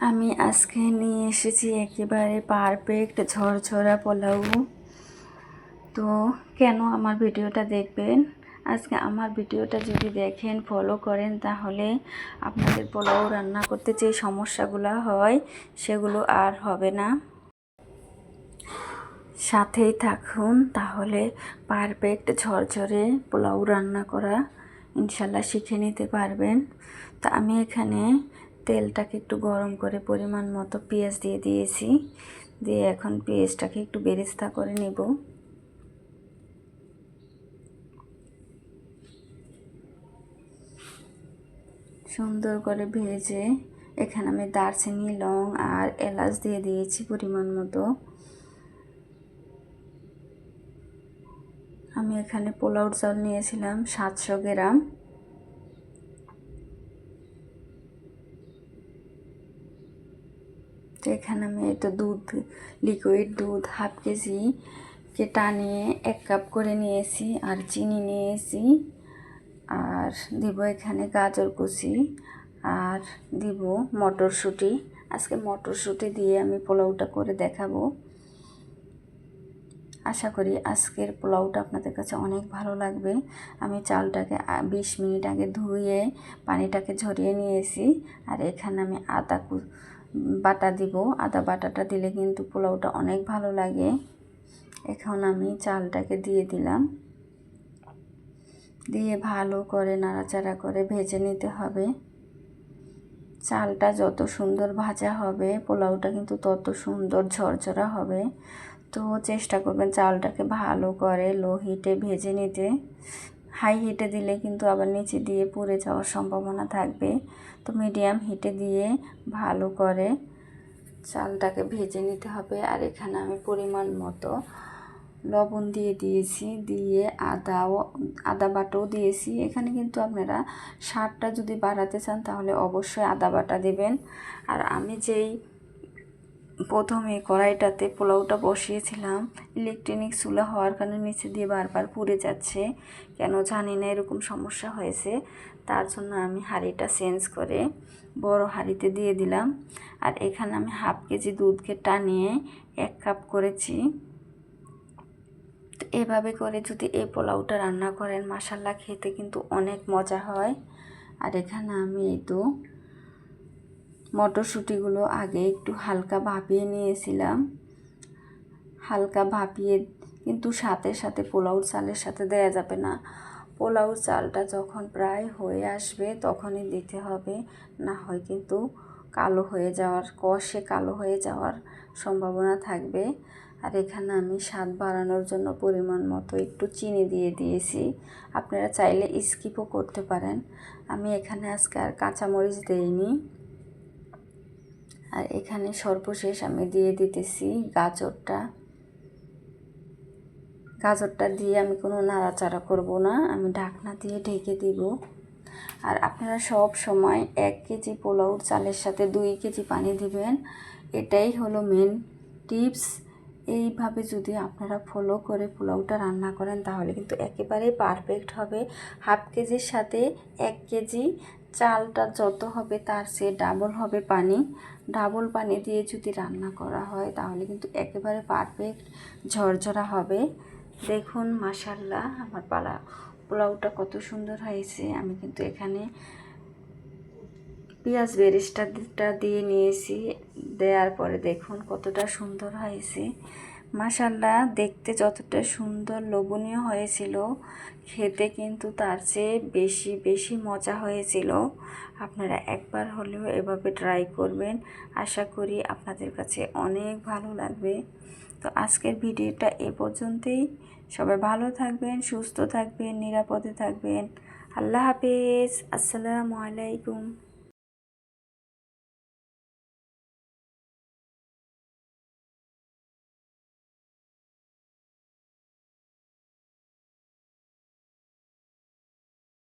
আমি আজকে নিয়ে এসেছি একেবারে পারফেক্ট ঝরঝরা পোলাও। তো কেন আমার ভিডিওটা দেখবেন? আজকে আমার ভিডিওটা যদি দেখেন, ফলো করেন, তাহলে আপনাদের পোলাও রান্না করতে যে সমস্যাগুলো হয় সেগুলো আর হবে না। সাথেই থাকুন, তাহলে পারফেক্ট ঝরঝরে পোলাও রান্না করা ইনশাল্লাহ শিখে নিতে পারবেন। তা আমি এখানে তেলটাকে একটু গরম করে পরিমাণ মতো পেঁয়াজ দিয়ে দিয়েছি। দিয়ে এখন পেঁয়াজটাকে একটু বেরেস্তা করে নেব। সুন্দর করে ভেজে এখানে আমি দারচিনি, লং আর এলাচ দিয়ে দিয়েছি পরিমাণ মতো। আমি এখানে পোলাও চাল নিয়েছিলাম 700 গ্রাম। তো এখানে আমি তো দুধ, লিকুইড দুধ হাফ কেজি কে টানিয়ে 1 কাপ করে নিয়েছি, আর চিনি নিয়েছি, আর দিব এখানে গাজর কুচি, আর দিব মটরশুঁটি। আজকে মটরশুঁটি দিয়ে আমি পোলাওটা করে দেখাবো। আশা করি আজকের পোলাওটা আপনাদের কাছে অনেক ভালো লাগবে। আমি চালটাকে 20 মিনিট আগে ধুয়ে পানিটাকে ঝরিয়ে নিয়েছি। আর এখানে আমি আদা বাটা দিব। আদা বাটাটা দিলে কিন্তু পোলাওটা অনেক ভালো লাগে। এখন আমি চালটাকে দিয়ে দিলাম। দিয়ে ভালো করে নাড়াচাড়া করে ভেজে নিতে হবে। চালটা যত সুন্দর ভাজা হবে, পোলাওটা কিন্তু তত সুন্দর ঝরঝরা হবে। তো চেষ্টা করবেন চালটাকে ভালো করে লো হিটে ভেজে নিতে। হাই হিটে দিলে কিন্তু আবার নিচে দিয়ে পুড়ে যাওয়ার সম্ভাবনা থাকবে। তো মিডিয়াম হিটে দিয়ে ভালো করে চালটাকে ভেজে নিতে হবে। আর এখানে আমি পরিমাণ মতো লবণ দিয়ে দিয়েছি, দিয়ে আদা বাটাও দিয়েছি। এখানে কিন্তু আপনারা স্বাদটা যদি বাড়াতে চান তাহলে অবশ্যই আদা বাটা দেবেন। আর আমি যেই প্রথমে কড়াইটাতে পোলাওটা বসিয়েছিলাম, ইলেকট্রনিক চুলা হওয়ার কারণে নিচে দিয়ে বারবার পুড়ে যাচ্ছে, কেন জানি না এরকম সমস্যা হয়েছে। তার জন্য আমি হাঁড়িটা চেঞ্জ করে বড় হাঁড়িতে দিয়ে দিলাম। আর এখানে আমি হাফ কেজি দুধকে টানিয়ে 1 কাপ করেছি। তো এভাবে করে যদি এই পোলাওটা রান্না করেন, মাশাল্লাহ খেতে কিন্তু অনেক মজা হয়। আর এখানে আমি এই তো মটরশুঁটিগুলো আগে একটু হালকা ভাপিয়ে নিয়েছিলাম। হালকা ভাপিয়ে কিন্তু সাথে সাথে পোলাও চালের সাথে দেয়া যাবে না। পোলাও চালটা যখন প্রায় হয়ে আসবে তখনই দিতে হবে, না হয় কিন্তু কালো হয়ে যাওয়ার, কষে কালো হয়ে যাওয়ার সম্ভাবনা থাকবে। আর এখানে আমি স্বাদ বাড়ানোর জন্য পরিমাণ মতো একটু চিনি দিয়ে দিয়েছি। আপনারা চাইলে স্কিপও করতে পারেন। আমি এখানে আজকে আর কাঁচামরিচ দেইনি। আর এখানে সর্বশেষ আমি দিয়ে দিতেছি গাজরটা দিয়ে আমি কোনো নাড়াচাড়া করব না, আমি ঢাকনা দিয়ে ঢেকে দিব। আর আপনারা সব সময় 1 কেজি পোলাও চালের সাথে 2 কেজি পানি দিবেন, এটাই হলো মেন টিপস। এইভাবে যদি আপনারা ফলো করে পোলাওটা রান্না করেন তাহলে কিন্তু একেবারে পারফেক্ট হবে। হাফ কেজির সাথে 1 কেজি চালটা যত হবে তার চেয়ে ডাবল হবে পানি। ডাবল পানি দিয়ে যদি রান্না করা হয় তাহলে কিন্তু একেবারে পারফেক্ট ঝরঝরা হবে। দেখুন মাশাল্লাহ আমার পোলাওটা কত সুন্দর হয়েছে। আমি কিন্তু এখানে পেঁয়াজ বেরেস্তাটা দিয়ে নিয়েছি। দেওয়ার পরে দেখুন কতটা সুন্দর হয়েছে। মাশাল্লাহ দেখতে যতটা সুন্দর লোভনীয় হয়েছিল, খেতে কিন্তু তার চেয়ে বেশি মজা হয়েছিল। আপনারা একবার হলেও এভাবে ট্রাই করবেন, আশা করি আপনাদের কাছে অনেক ভালো লাগবে। তো আজকের ভিডিওটা এ পর্যন্তই। সবাই ভালো থাকবেন, সুস্থ থাকবেন, নিরাপদে থাকবেন। আল্লাহ হাফেজ। আসসালামু আলাইকুম।